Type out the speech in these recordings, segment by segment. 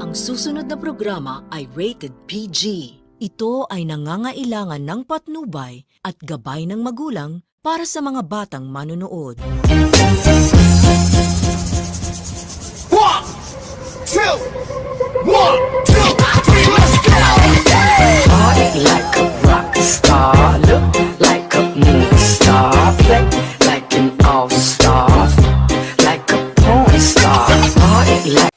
Ang susunod na programa ay rated PG. Ito ay nangangailangan ng patnubay at gabay ng magulang para sa mga batang manonood. 1, 2, 1, 2, 3, let's go! Party like a rock star, look like a movie star, play like an all-star, like a porn star. Party like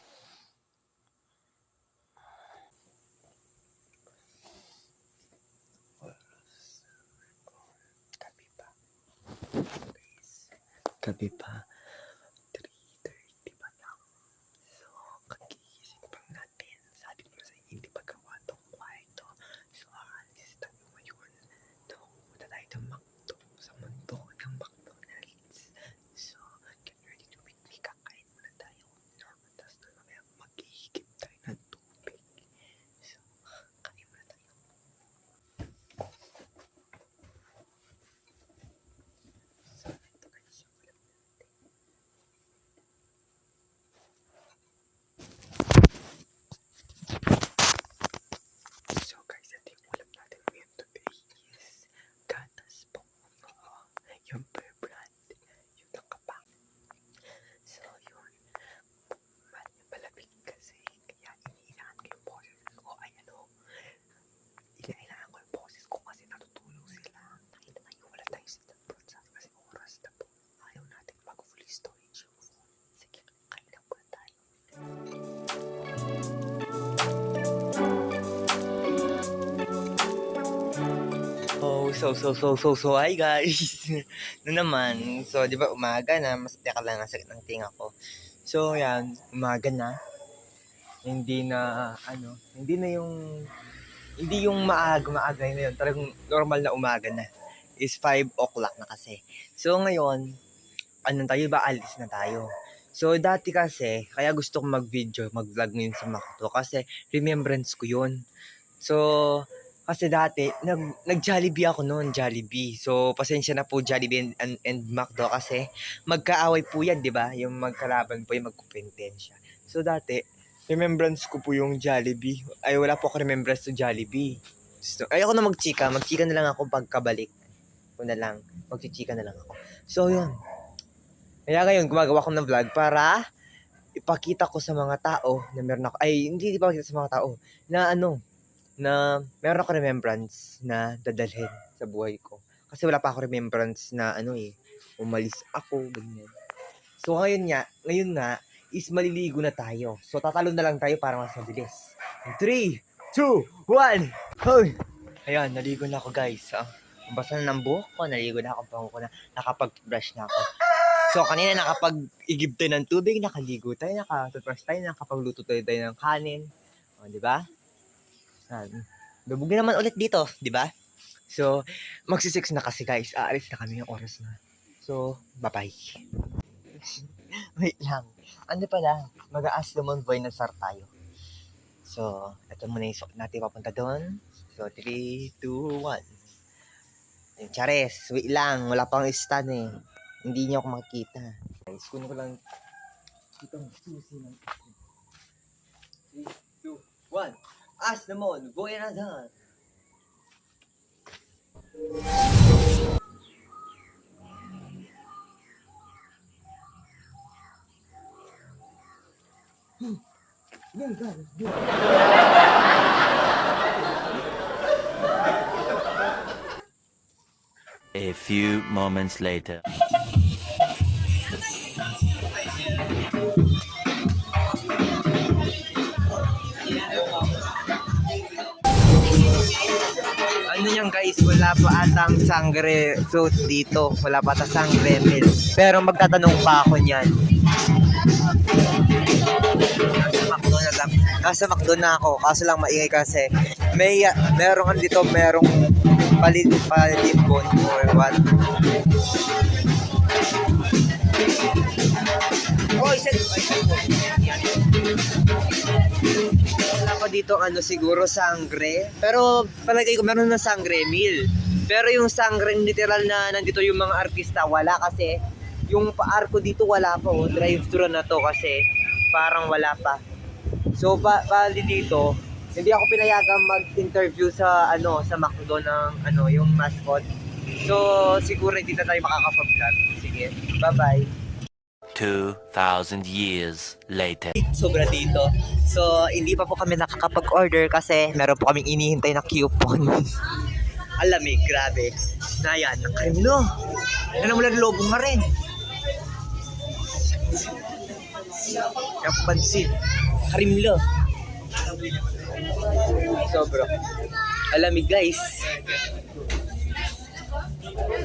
Gabi pa. 3:30 pa lang. So, kagigising pa natin. Sabi ko sa inyo, hindi pa gawa tong kwarto. So, alis tayo ngayon. Punta tayo ng McDo sa mundo ng McDonald's. So, get ready to quickly kakain muna tayo. Tapos na mamaya maghihigip tayo ng tubig. So, kain muna tayo. So, ito guys yung ulam natin. So guys, ito yung ulam natin ngayon today is gatas po. Yung bear brand, yung nakapang. So yun, malamig kasi kaya iniinaan ko yung boses ko. Ay iniinaan ko yung boses ko kasi natutulog sila. Nakita tayo, wala tayo sa tapos kasi oras na po. Ayaw natin mag-fully storage yung phone. Sige, kain lang po tayo. Hi guys! No naman, so di ba umaga na, mas teka lang, nasakit ng tinga ko. So yan, umaga na. Hindi na yung maaga na yun, talagang normal na umaga na. Is 5 o'clock na kasi. So ngayon, tayo ba, alis na tayo. So dati kasi, kaya gusto kong mag-vlog ngayon sa McDo kasi remembrance ko yun. So, kasi dati, nag-Jollibee ako noon, Jollibee. So, pasensya na po Jollibee and McDo kasi magkaaway po yan, di ba? Yung magkalaban po, yung magkumpentensya. So, dati, remembrance ko po yung Jollibee. Ay, wala po ako remembrance to Jollibee. So, ayoko na magchika na lang ako pagkabalik. Magchichika na lang ako. So, yun. Kaya ngayon, gumagawa ko ng vlog para ipakita ko sa mga tao na meron ako, hindi ipakita sa mga tao, na meron ako remembrance na dadalhin sa buhay ko. Kasi wala pa ako remembrance na umalis ako, ganyan. So ngayon nga, is maliligo na tayo. So tatalon na lang tayo para mas mabilis. 3, 2, 1, hoy! Ayan, naligo na ako guys. Ang basa na ng buhok ko, naligo na ako, bango ko na, nakapag-brush na ako. So kanina nakapag-igib tayo ng tubig, nakaligo tayo, nakatutbrush tayo, nakapagluto tayo ng kanin. O, di ba? Dubugin naman ulit dito, di ba? So, magsi-6 na kasi guys. Aalis na kami yung oras na. So, bye-bye. Wait lang. Mag-aas naman boy na sar tayo. So, ito muna yung suot natin papunta doon. So, 3, 2, 1. Chares, wait lang. Wala pang stand eh. Hindi niyo ako makikita. Guys, kunin ko lang itong susi ng 3, 2, 1. As naman, boy na dyan. A few moments later. Guys, wala pa atang sangre fruit dito. Wala pa ata sangre milk. Pero magtatanong pa ako niyan. Nasa McDo na ako. Kaso lang maingay kasi merong dito, merong palimbon or what. Wala pa dito siguro sangre. Pero palagay ko meron na sangre meal. Pero yung sangre literal na nandito yung mga artista wala kasi yung pa-arko dito wala pa. Drive-thru na to kasi parang wala pa. So, bali dito, hindi ako pinayagang mag-interview sa, sa McDo ng, yung mascot. So, siguro hindi na tayo makaka-vlog. Sige, bye-bye. 2,000 years later. Sobra dito. So, hindi pa po kami nakakapag-order kasi meron po kaming inihintay na coupon. Alamig, grabe. Na yan, nakarimlo. Yan ang wala lobo nga rin. Yung pansin. Karimlo. Sobra. Alamig, guys.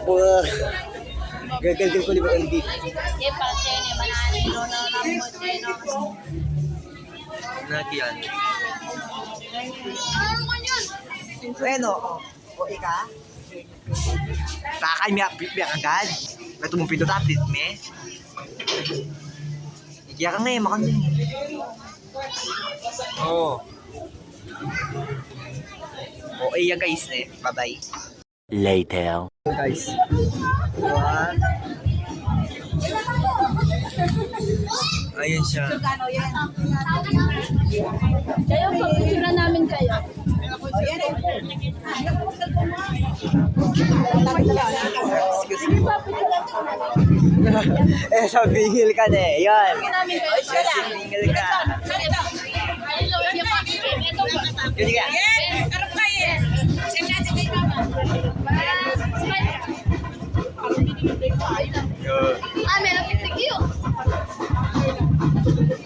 Wow. Gagal ko liba ang dito. Naki yan. Bueno, o ika? Takay miyak agad. May tumumpido tapit, me. Ikiya ka nga eh, makan din. Oo. O iya guys eh. Bye-bye. Later. Guys. What? Ayun siya. Kayo, pag-picture namin kayo. Excuse me. Sabingil ka na eh. Yan. Sabingil ka. Yun ka. Meron titig yun.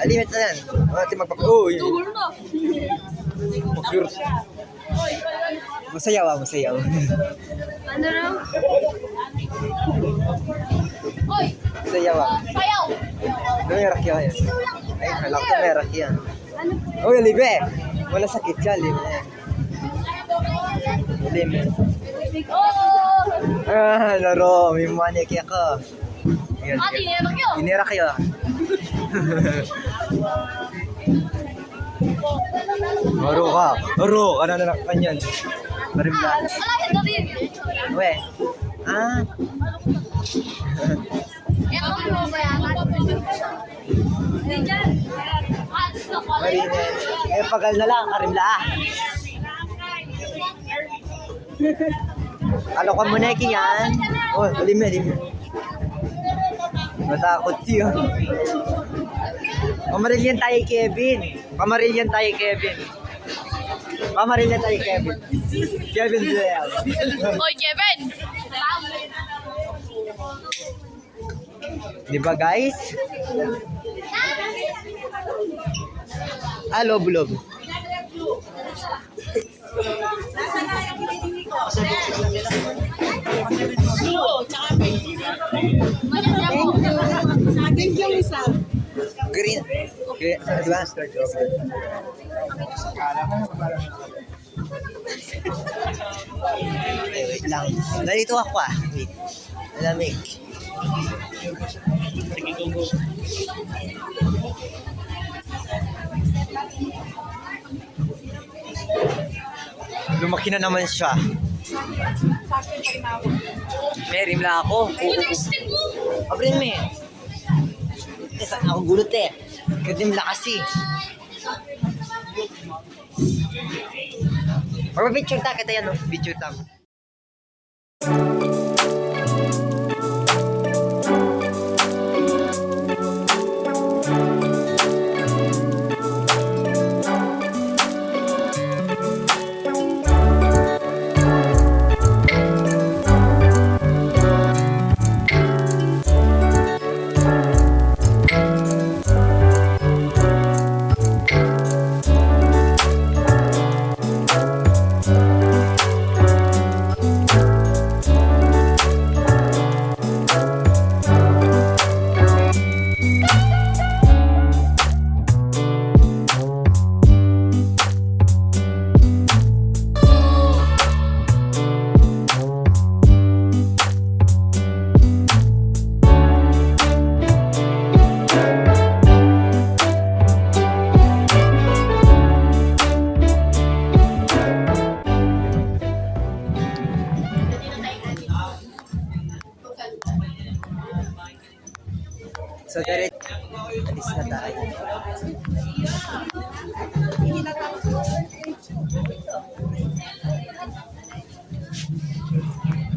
Alimit na yan. Natin magpapag... Tugol na. Masayaw masayaw. Ano raw? Oy, Masayaw sayaw. Merak yan. Ay, halak to merak yan. Uy, libe. Wala sakit yan, libe. Libe. Oh! Laro. May manik ako. Yan. Tinerak yun. Inira kayo. Aro ka. Aro. Ano na kanyan? Marimla. Wala yun na rin. We. Marine. Pagal na lang. Karimla. Ano ka muna yan? Oh, limi. Matakot siya. Pamarilyan tayo, Kevin. Kevin Blair. Oy, Kevin! Di ba, guys? Lob. Green. Okay, advanced. Wait lang. Narito ako Wait. Malamig. Lumaki na naman siya. May rimla ako. Abrin me. Ako gulot eh. Kadimla kasi. Pag-picture ta kita yan, no? Picture ta.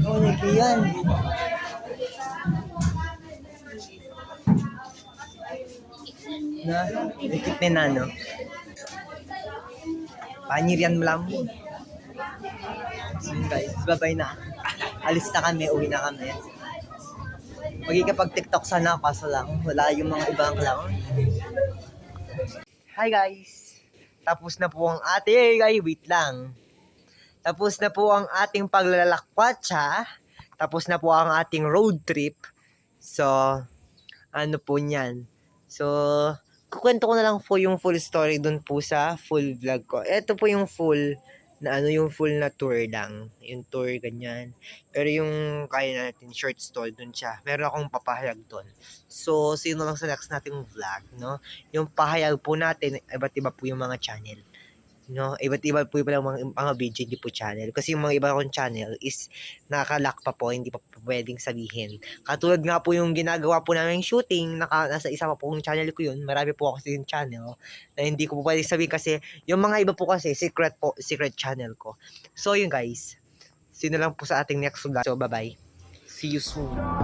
Oh, yan. Na, ikit na no? Panirian mo lang. So guys, bye-bye na. Alis na kami, uwi na kami. Magkikapag-tiktok sana, kaso lang, wala yung mga ibang clown. Hi guys! Tapos na po ang ating, wait lang. Tapos na po ang ating paglalakwatsa. Tapos na po ang ating road trip. So, ano po niyan? So, kukwento ko na lang po yung full story dun po sa full vlog ko. Ito po yung full na yung full na tour lang. Yung tour, ganyan. Pero yung kaya natin, short story dun siya. Meron akong papahayag dun. So, sino lang sa next nating vlog, no? Yung pahayag po natin, iba't iba po yung mga channel. No, iba't iba po yung mga video, hindi po channel. Kasi yung mga iba kong channel is nakalock pa po, hindi pa po pwedeng sabihin. Katulad nga po yung ginagawa po namin shooting, nasa isa pa po yung channel ko yun. Marami po kasi yung channel na hindi ko po pwedeng sabihin kasi yung mga iba po kasi secret channel ko. So yun guys, sino lang po sa ating next vlog. So bye bye. See you soon.